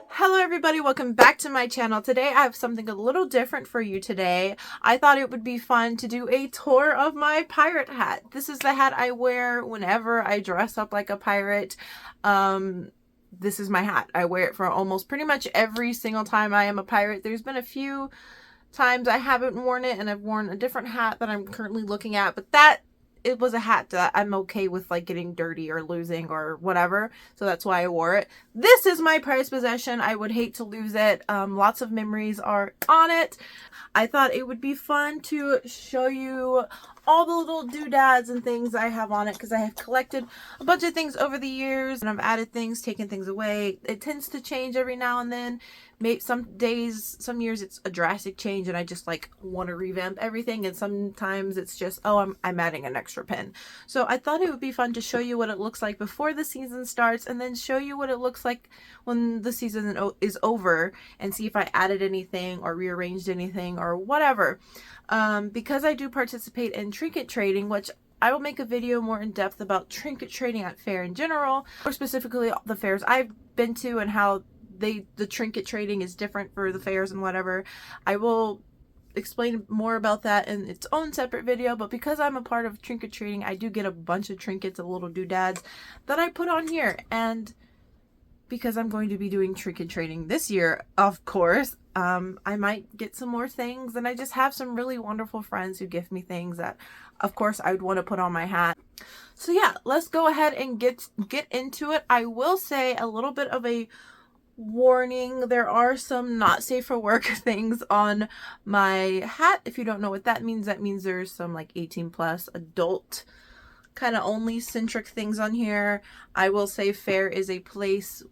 Hello everybody, welcome back to my channel. Today I have something a little different for you today. I thought it would be fun to do a tour of my pirate hat. This is the hat I wear whenever I dress up like a pirate. This is my hat. I wear it for almost pretty much every single time I am a pirate. There's been a few times I haven't worn it and I've worn a different hat that I'm currently looking at, but it was a hat that I'm okay with like getting dirty or losing or whatever, so that's why I wore it. This is my prized possession. I would hate to lose it. Lots of memories are on it. I thought it would be fun to show you all the little doodads and things I have on it because I have collected a bunch of things over the years and I've added things, taken things away. It tends to change every now and then. Maybe some days, some years it's a drastic change and I just like want to revamp everything, and sometimes it's just, oh, I'm adding an extra pin. So I thought it would be fun to show you what it looks like before the season starts and then show you what it looks like when the season is over and see if I added anything or rearranged anything or whatever. Because I do participate in trinket trading, which I will make a video more in depth about trinket trading at fair in general, or specifically the fairs I've been to and how the trinket trading is different for the fairs and whatever. I will explain more about that in its own separate video, but because I'm a part of trinket trading, I do get a bunch of trinkets and little doodads that I put on here. And because I'm going to be doing trinket trading this year, of course, I might get some more things, and I just have some really wonderful friends who gift me things that, of course, I would want to put on my hat. So yeah, let's go ahead and get into it. I will say a little bit of a warning. There are some not safe for work things on my hat. If you don't know what that means there's some like 18 plus adult kind of only centric things on here. I will say fair is a place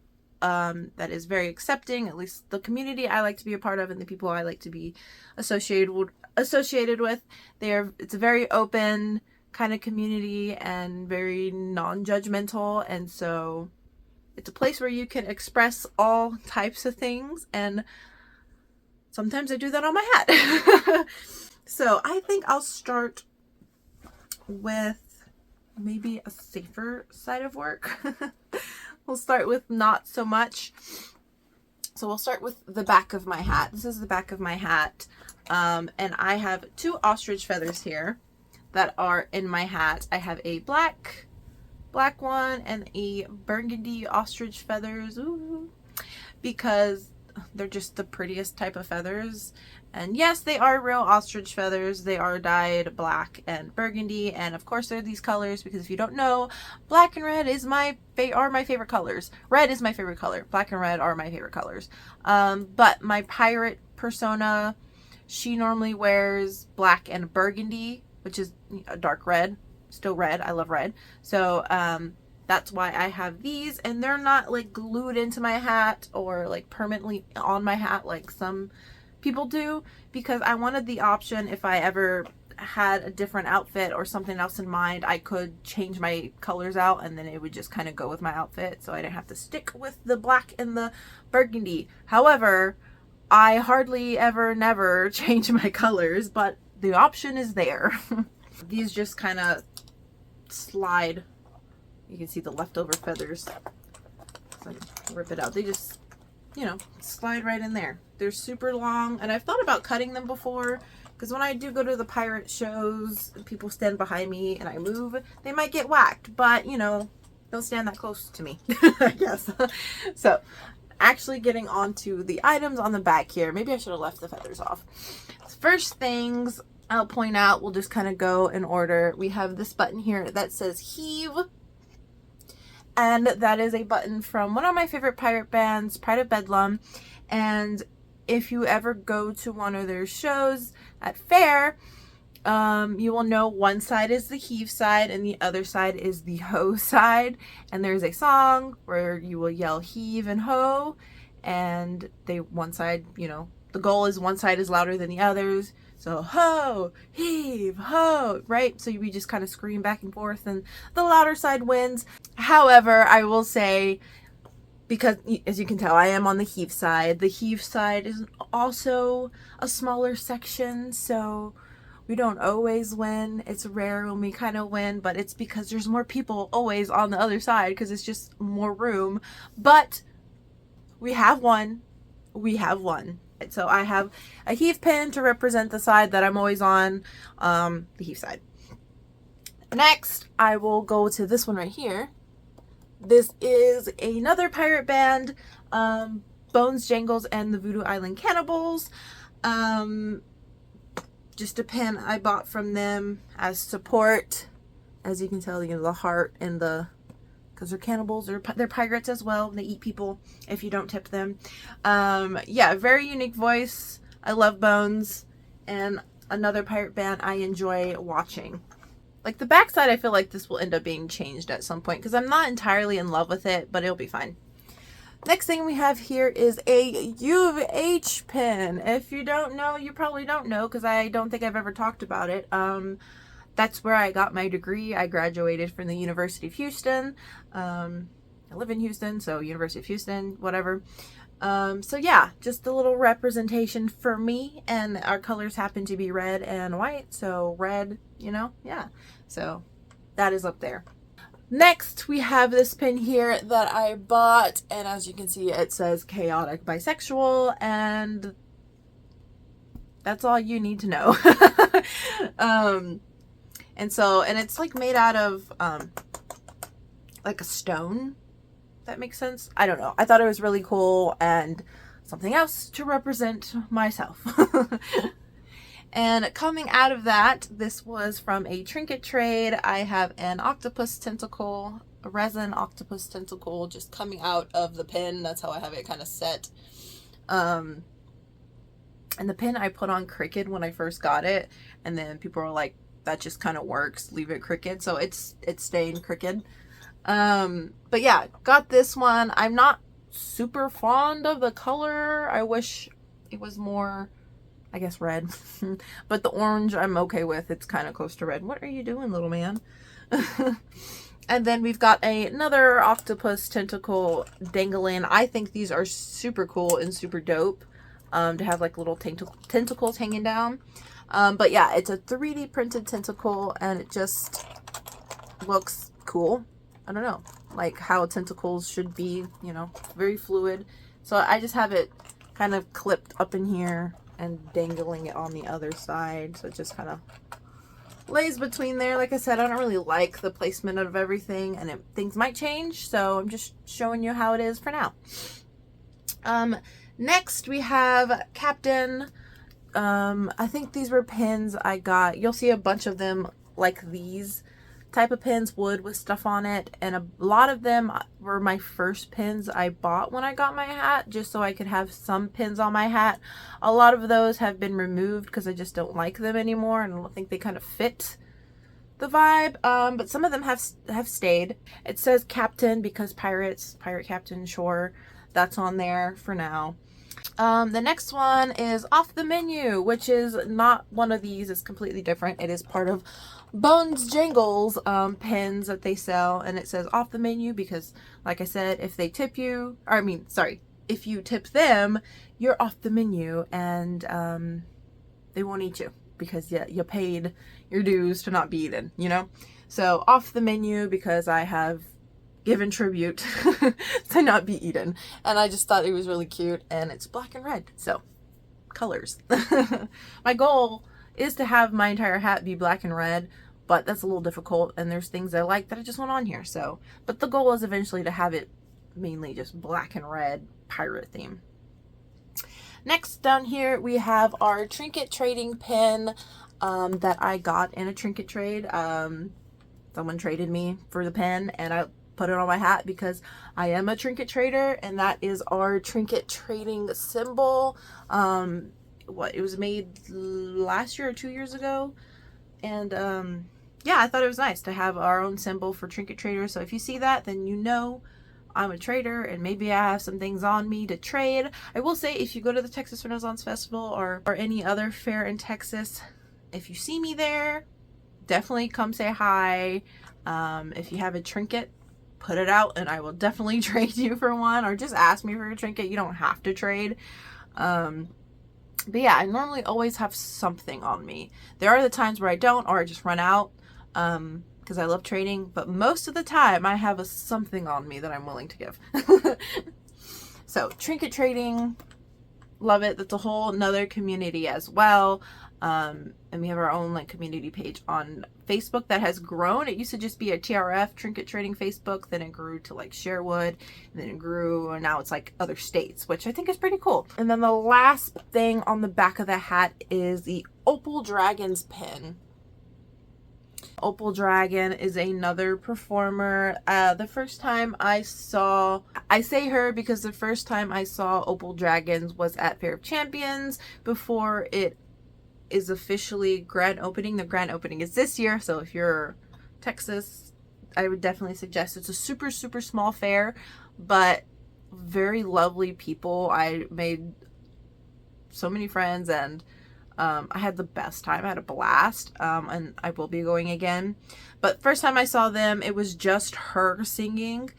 that is very accepting, at least the community I like to be a part of and the people I like to be associated with. It's a very open kind of community and very non-judgmental, and so it's a place where you can express all types of things, and sometimes I do that on my hat. So I think I'll start with maybe a safer side of work. We'll start with not so much. So we'll start with the back of my hat. This is the back of my hat. And I have two ostrich feathers here that are in my hat. I have a black one and a burgundy ostrich feathers. Ooh, because they're just the prettiest type of feathers. And yes, they are real ostrich feathers. They are dyed black and burgundy, and of course they're these colors because if you don't know, black and red is are my favorite colors. Red is my favorite color. Black and red are my favorite colors. But my pirate persona, she normally wears black and burgundy, which is a dark red. Still red. I love red. So that's why I have these, and they're not like glued into my hat or like permanently on my hat like some people do, because I wanted the option if I ever had a different outfit or something else in mind, I could change my colors out and then it would just kind of go with my outfit, so I didn't have to stick with the black and the burgundy. However, I hardly ever never change my colors, but the option is there. These just kind of slide. You can see the leftover feathers. So I rip it out. They just, slide right in there. They're super long, and I've thought about cutting them before, because when I do go to the pirate shows, people stand behind me and I move, they might get whacked, but don't stand that close to me, I guess. So actually getting onto the items on the back here, maybe I should have left the feathers off. First things I'll point out, we'll just kind of go in order. We have this button here that says heave, and that is a button from one of my favorite pirate bands, Pride of Bedlam. And if you ever go to one of their shows at fair, you will know one side is the heave side and the other side is the ho side. And there's a song where you will yell heave and ho, and one side, the goal is one side is louder than the others. So ho, heave, ho, right? So we just kind of scream back and forth and the louder side wins. However, I will say, because as you can tell, I am on the heave side. The heave side is also a smaller section, so We don't always win. It's rare when we kind of win, but it's because there's more people always on the other side because it's just more room. But we have won. We have won. So I have a heave pin to represent the side that I'm always on, the heave side. Next, I will go to this one right here. This is another pirate band, Bones Jangles and the Voodoo Island Cannibals. Just a pin I bought from them as support. As you can tell, you know, the heart and the, because they're cannibals, they're pirates as well. They eat people if you don't tip them. Yeah, very unique voice. I love Bones, and another pirate band I enjoy watching. Like the backside, I feel like this will end up being changed at some point because I'm not entirely in love with it, but it'll be fine. Next thing we have here is a U of H pin. If you don't know, you probably don't know because I don't think I've ever talked about it. That's where I got my degree. I graduated from the University of Houston. I live in Houston, so University of Houston, whatever. So yeah, just a little representation for me, and our colors happen to be red and white, so red, you know, yeah. So that is up there. Next, we have this pin here that I bought, and as you can see, it says chaotic bisexual, and that's all you need to know. And it's like made out of like a stone. That makes sense. I don't know. I thought it was really cool, and something else to represent myself. And coming out of that, this was from a trinket trade. I have an octopus tentacle, a resin octopus tentacle just coming out of the pin. That's how I have it kind of set. And the pin I put on crooked when I first got it, and then people were like, that just kind of works, leave it crooked. So it's staying crooked. But yeah, got this one. I'm not super fond of the color. I wish it was more, I guess, red. But the orange I'm okay with. It's kind of close to red. What are you doing, little man? And then we've got another octopus tentacle dangling. I think these are super cool and super dope, to have like little tentacles hanging down. But yeah, it's a 3D printed tentacle, and it just looks cool. I don't know, like how tentacles should be, you know, very fluid. So I just have it kind of clipped up in here and dangling it on the other side. So it just kind of lays between there. Like I said, I don't really like the placement of everything, and things might change. So I'm just showing you how it is for now. Next we have Captain. I think these were pins I got. You'll see a bunch of them like these type of pins, wood with stuff on it, and a lot of them were my first pins I bought when I got my hat, just so I could have some pins on my hat. A lot of those have been removed because I just don't like them anymore, and I don't think they kind of fit the vibe. But some of them have stayed. It says Captain because pirate captain, sure, that's on there for now. The next one is Off the Menu, which is not one of these. It's completely different. It is part of Bones Jangles pins that they sell, and it says Off the Menu because, like I said, if they tip you, or I mean, sorry, if you tip them, you're off the menu, and they won't eat you because you paid your dues to not be eaten, you know? So off the menu because I have given tribute to not be eaten, and I just thought it was really cute, and it's black and red, so colors. My goal is to have my entire hat be black and red, but that's a little difficult, and there's things I like that I just want on here. So, but the goal is eventually to have it mainly just black and red pirate theme. Next down here we have our trinket trading pin that I got in a trinket trade. Someone traded me for the pin, and I put it on my hat because I am a trinket trader, and that is our trinket trading symbol. It was made last year or 2 years ago, and yeah, I thought it was nice to have our own symbol for trinket traders. So if you see that, then you know I'm a trader, and maybe I have some things on me to trade. I will say, if you go to the Texas Renaissance Festival or any other fair in Texas, if you see me there, definitely come say hi. If you have a trinket, put it out and I will definitely trade you for one, or just ask me for a trinket. You don't have to trade. But yeah, I normally always have something on me. There are the times where I don't, or I just run out, because I love trading. But most of the time, I have something on me that I'm willing to give. So trinket trading, love it. That's a whole nother community as well. And we have our own like community page on Facebook that has grown. It used to just be a TRF trinket trading Facebook, then it grew to like Sherwood, and then it grew, and now it's like other states, which I think is pretty cool. And then the last thing on the back of the hat is the Opal Dragons pin. Opal Dragon is another performer. The first time I say her because the first time I saw Opal Dragons was at Fair of Champions before it is officially grand opening. The grand opening is this year, so if you're Texas, I would definitely suggest. It's a super, super small fair, but very lovely people. I made so many friends, and I had the best time. I had a blast, and I will be going again. But first time I saw them, it was just her singing,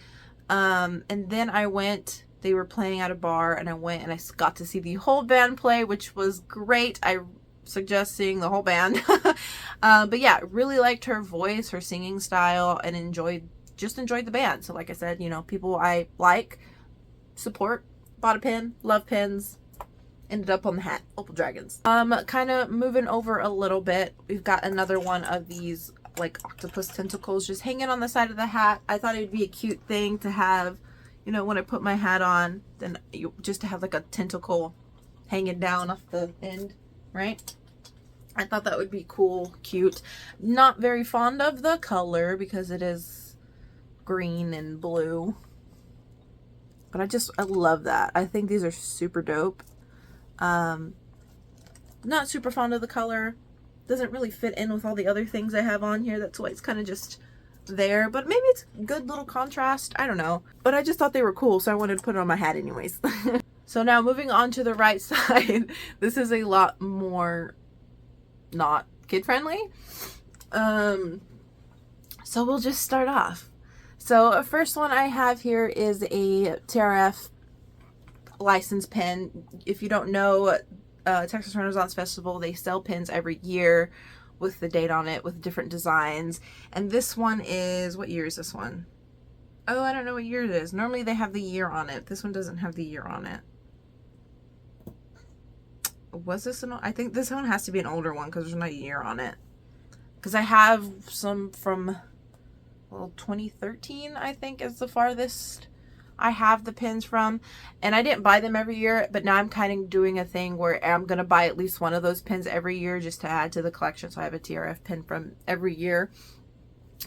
and then I went. They were playing at a bar, and I went and I got to see the whole band play, which was great. I suggest seeing the whole band. But yeah, really liked her voice, her singing style, and enjoyed the band. So like I said, you know, people I like, support, bought a pin, love pins, ended up on the hat. Opal Dragons. Kind of moving over a little bit, we've got another one of these like octopus tentacles just hanging on the side of the hat. I thought it would be a cute thing to have, you know, when I put my hat on, then just to have like a tentacle hanging down off the end, right? I thought that would be cool, cute. Not very fond of the color because it is green and blue, but I love that. I think these are super dope. Not super fond of the color. Doesn't really fit in with all the other things I have on here. That's why it's kind of just there, but maybe it's good little contrast. I don't know, but I just thought they were cool, so I wanted to put it on my hat anyways. So now moving on to the right side, this is a lot more not kid-friendly. So we'll just start off. So first one I have here is a TRF license pin. If you don't know, Texas Renaissance Festival, they sell pins every year with the date on it with different designs. And this one is, what year is this one? Oh, I don't know what year it is. Normally they have the year on it. This one doesn't have the year on it. Was this I think this one has to be an older one because there's not a year on it. Because I have some from, well, 2013, I think is the farthest I have the pins from. And I didn't buy them every year, but now I'm kind of doing a thing where I'm going to buy at least one of those pins every year just to add to the collection. So I have a TRF pin from every year.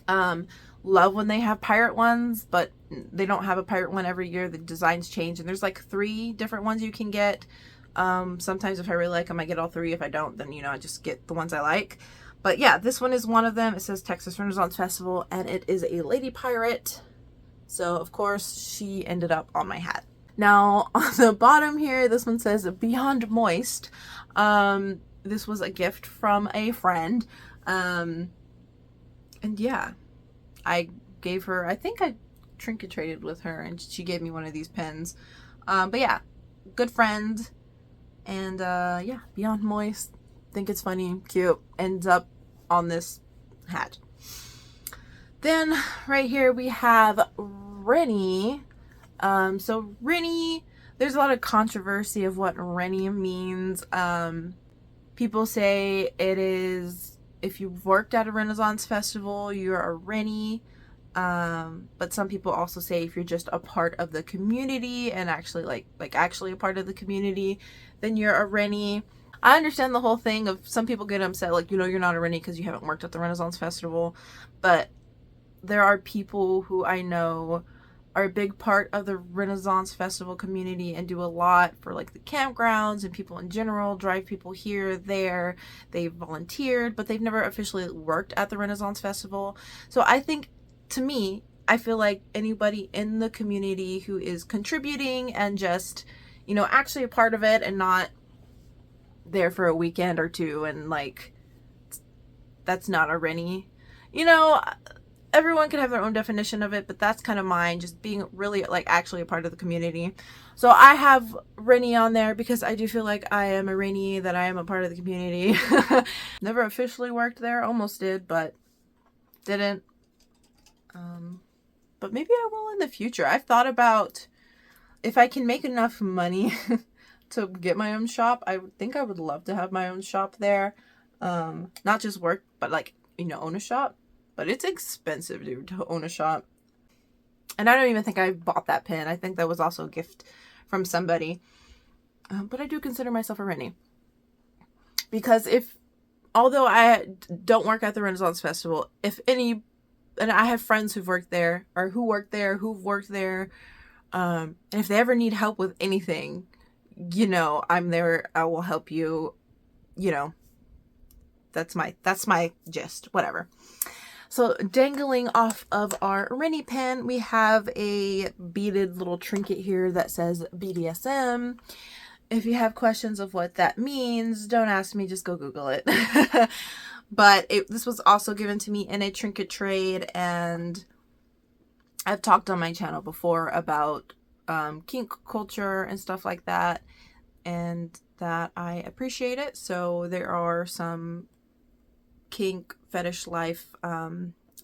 Love when they have pirate ones, but they don't have a pirate one every year. The designs change, and there's like 3 different ones you can get. Sometimes if I really like them, I get all 3. If I don't, then, you know, I just get the ones I like. But yeah, this one is one of them. It says Texas Renaissance Festival, and it is a lady pirate. So of course she ended up on my hat. Now on the bottom here, this one says Beyond Moist. This was a gift from a friend. And yeah, I gave her, I think I trinket traded with her, and she gave me one of these pins. But yeah, good friend. And yeah, Beyond Moist. Think it's funny, cute. Ends up on this hat. Then right here we have Rennie. So Rennie, there's a lot of controversy of what Rennie means. People say it is, if you've worked at a Renaissance festival, you're a Rennie. But some people also say if you're just a part of the community and actually like actually a part of the community, then you're a Rennie. I understand the whole thing of some people get upset, like, you know, you're not a Rennie because you haven't worked at the Renaissance Festival. But there are people who I know are a big part of the Renaissance Festival community and do a lot for like the campgrounds and people in general, drive people here, there. They've volunteered, but they've never officially worked at the Renaissance Festival. So I think, to me, I feel like anybody in the community who is contributing and just, you know, actually a part of it and not there for a weekend or two, and like, that's not a Rennie. You know, everyone can have their own definition of it, but that's kind of mine, just being really like actually a part of the community. So I have Rennie on there because I do feel like I am a Rennie, that I am a part of the community. Never officially worked there, almost did, but didn't. But maybe I will in the future. I've thought about if I can make enough money to get my own shop. I think I would love to have my own shop there. Not just work, but like, you know, own a shop. But it's expensive, dude, to own a shop. And I don't even think I bought that pin. I think that was also a gift from somebody. But I do consider myself a Rennie. Because although I don't work at the Renaissance Festival, and I have friends who've worked there, or who've worked there, and if they ever need help with anything, you know, I'm there. I will help you. You know, that's my gist. Whatever. So dangling off of our Rennie pin, we have a beaded little trinket here that says BDSM. If you have questions of what that means, don't ask me, just go Google it. But this was also given to me in a trinket trade, and I've talked on my channel before about kink culture and stuff like that, and that I appreciate it. So there are some kink fetish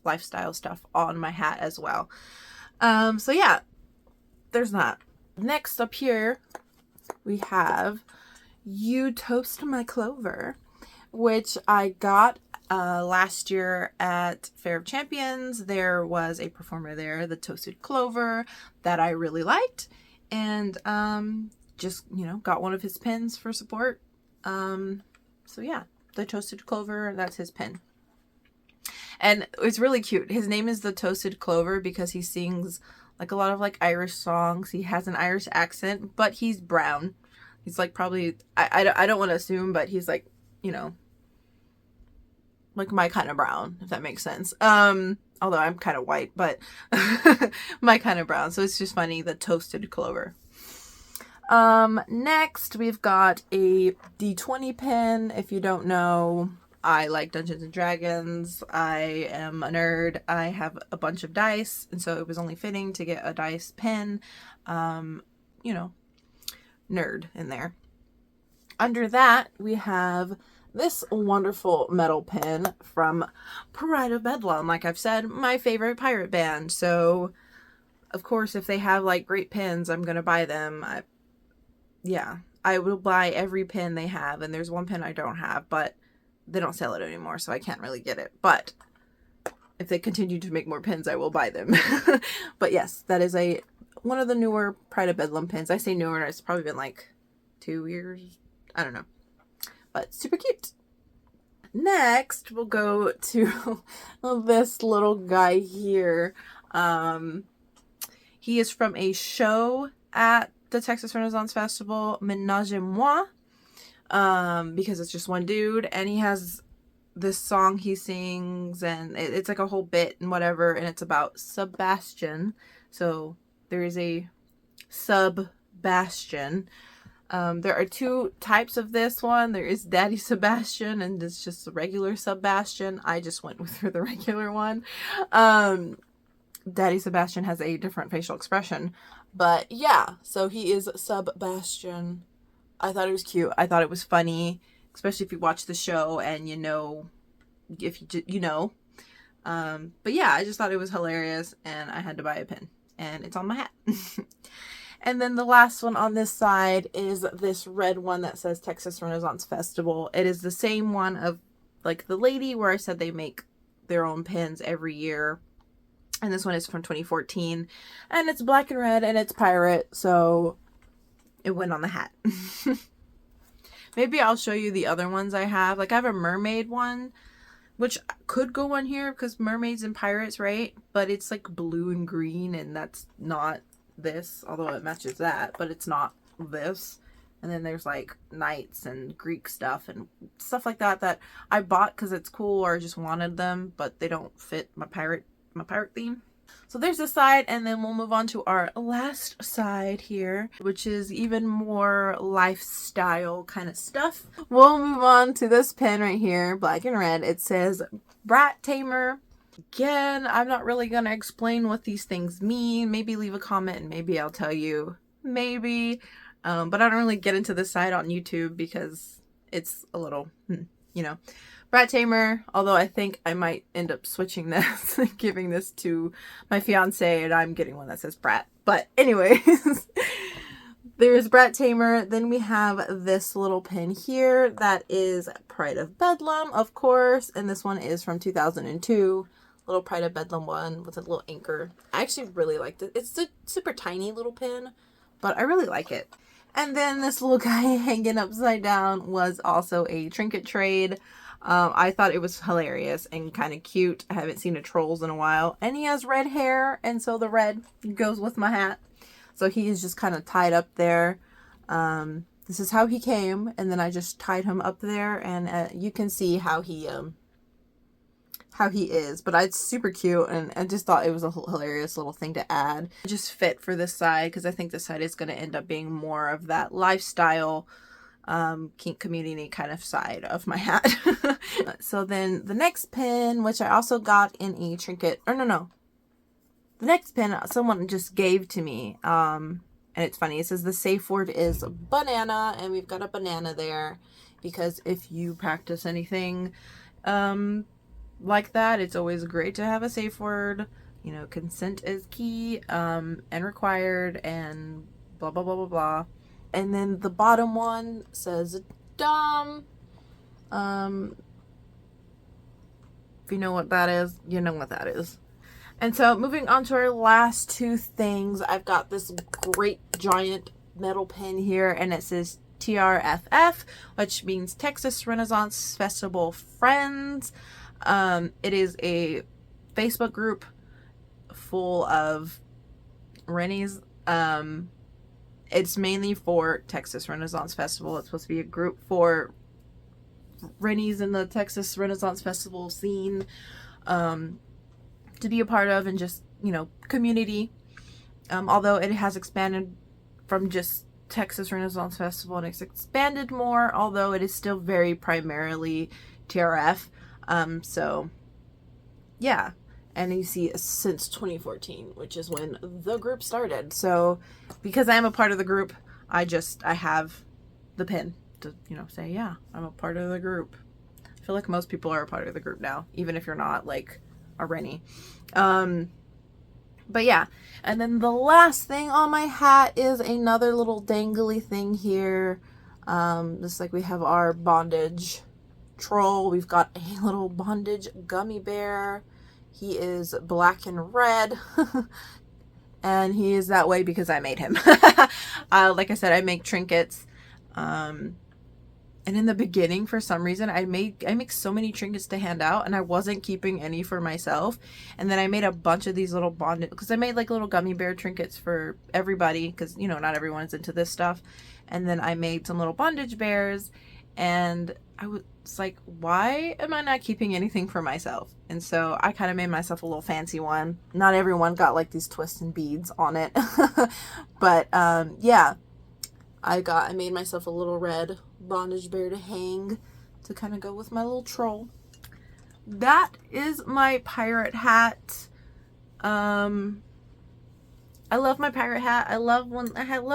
lifestyle stuff on my hat as well. So yeah, there's that. Next up here we have You Toast My Clover, which I got last year at Fair of Champions. There was a performer there, the Toasted Clover, that I really liked, and just, you know, got one of his pins for support. So yeah, the Toasted Clover, that's his pin. And it's really cute. His name is the Toasted Clover because he sings like a lot of like Irish songs. He has an Irish accent, but he's brown. He's like probably, I don't want to assume, but he's like, you know, like my kind of brown, if that makes sense. Although I'm kind of white, but my kind of brown. So it's just funny, the Toasted Clover. Next we've got a D20 pin. If you don't know, I like Dungeons and Dragons. I am a nerd. I have a bunch of dice, and so it was only fitting to get a dice pin. You know, nerd in there. Under that, we have this wonderful metal pin from Pride of Bedlam. Like I've said, my favorite pirate band. So, of course, if they have like great pins, I'm gonna buy them. I will buy every pin they have, and there's one pin I don't have, but they don't sell it anymore, so I can't really get it. But if they continue to make more pins, I will buy them. But yes, that is one of the newer Pride of Bedlam pins. I say newer, it's probably been like 2 years. I don't know. But super cute. Next, we'll go to this little guy here. He is from a show at the Texas Renaissance Festival, Ménage à Moi. Because it's just one dude, and he has this song he sings, and it's like a whole bit and whatever, and it's about Sebastian. So there is a Sebastian. There are two types of this one. There is Daddy Sebastian, and it's just a regular Sebastian. I just went with the regular one. Daddy Sebastian has a different facial expression, but yeah, so he is Sebastian. I thought it was cute. I thought it was funny, especially if you watch the show and you know, if you know. But yeah, I just thought it was hilarious, and I had to buy a pin, and it's on my hat. And then the last one on this side is this red one that says Texas Renaissance Festival. It is the same one of like the lady where I said they make their own pins every year. And this one is from 2014, and it's black and red, and it's pirate, so it went on the hat. Maybe I'll show you the other ones I have. Like I have a mermaid one, which could go on here because mermaids and pirates, right? But it's like blue and green, and that's not this, although it matches that, but it's not this. And then there's like knights and Greek stuff and stuff like that that I bought because it's cool or just wanted them, but they don't fit my pirate theme. So there's this side, and then we'll move on to our last side here, which is even more lifestyle kind of stuff. We'll move on to this pin right here, black and red. It says Brat Tamer, Again, I'm not really gonna explain what these things mean. Maybe leave a comment and maybe I'll tell you. Maybe. But I don't really get into this side on YouTube because it's a little, you know. Brat Tamer, although I think I might end up switching this, giving this to my fiance, and I'm getting one that says Brat. But anyways, there's Brat Tamer. Then we have this little pin here that is Pride of Bedlam, of course. And this one is from 2002. Little Pride of Bedlam one with a little anchor. I actually really liked it. It's a super tiny little pin, but I really like it. And then this little guy hanging upside down was also a trinket trade. I thought it was hilarious and kind of cute. I haven't seen a Trolls in a while. And he has red hair, and so the red goes with my hat. So he is just kind of tied up there. This is how he came, and then I just tied him up there, and you can see how he is. But it's super cute, and I just thought it was a hilarious little thing to add. It just fit for this side, because I think this side is going to end up being more of that lifestyle kink community kind of side of my hat. So then the next pin, which I also got in a trinket, or no. The next pin someone just gave to me, and it's funny, it says the safe word is banana, and we've got a banana there, because if you practice anything like that, it's always great to have a safe word. You know, consent is key and required, and blah blah blah blah blah. And then the bottom one says dumb. If you know what that is, you know what that is. And so moving on to our last two things, I've got this great giant metal pin here, and it says TRFF, which means Texas Renaissance Festival Friends. It is a Facebook group full of Rennies. It's mainly for Texas Renaissance Festival. It's supposed to be a group for Rennies in the Texas Renaissance Festival scene to be a part of, and just, you know, community. Although it has expanded from just Texas Renaissance Festival, and it's expanded more, although it is still very primarily TRF. So yeah. And you see since 2014, which is when the group started. So because I am a part of the group, I have the pin to, you know, say, yeah, I'm a part of the group. I feel like most people are a part of the group now, even if you're not like a Rennie. But yeah. And then the last thing on my hat is another little dangly thing here. Just like we have our bondage troll. We've got a little bondage gummy bear. He is black and red, and he is that way because I made him. Like I said, I make trinkets, and in the beginning, for some reason, I make so many trinkets to hand out, and I wasn't keeping any for myself. And then I made a bunch of these little bondage, because I made like little gummy bear trinkets for everybody, because, you know, not everyone's into this stuff. And then I made some little bondage bears, and I was like, why am I not keeping anything for myself? And so I kind of made myself a little fancy one. Not everyone got like these twists and beads on it. But yeah, I made myself a little red bondage bear to hang to kind of go with my little troll. That is my pirate hat. I love my pirate hat. I love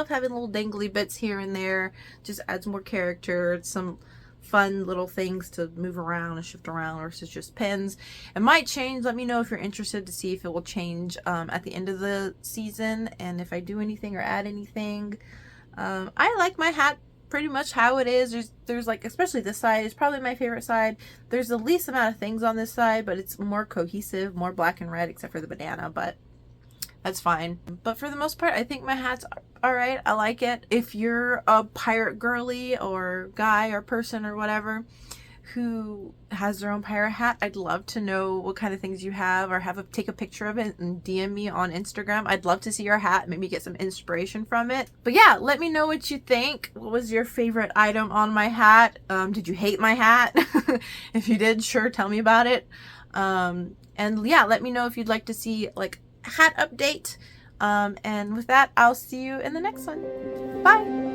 having little dangly bits here and there. Just adds more character. Some fun little things to move around and shift around versus just pins. It might change. Let me know if you're interested to see if it will change at the end of the season, and if I do anything or add anything. I like my hat pretty much how it is. There's like, especially this side is probably my favorite side. There's the least amount of things on this side, but it's more cohesive, more black and red, except for the banana, but that's fine. But for the most part, I think my hat's alright. I like it. If you're a pirate girly or guy or person or whatever who has their own pirate hat, I'd love to know what kind of things you have, or take a picture of it and DM me on Instagram. I'd love to see your hat, maybe get some inspiration from it. But yeah, let me know what you think. What was your favorite item on my hat? Did you hate my hat? If you did, sure, tell me about it. And yeah, let me know if you'd like to see like hat update. And with that, I'll see you in the next one. Bye.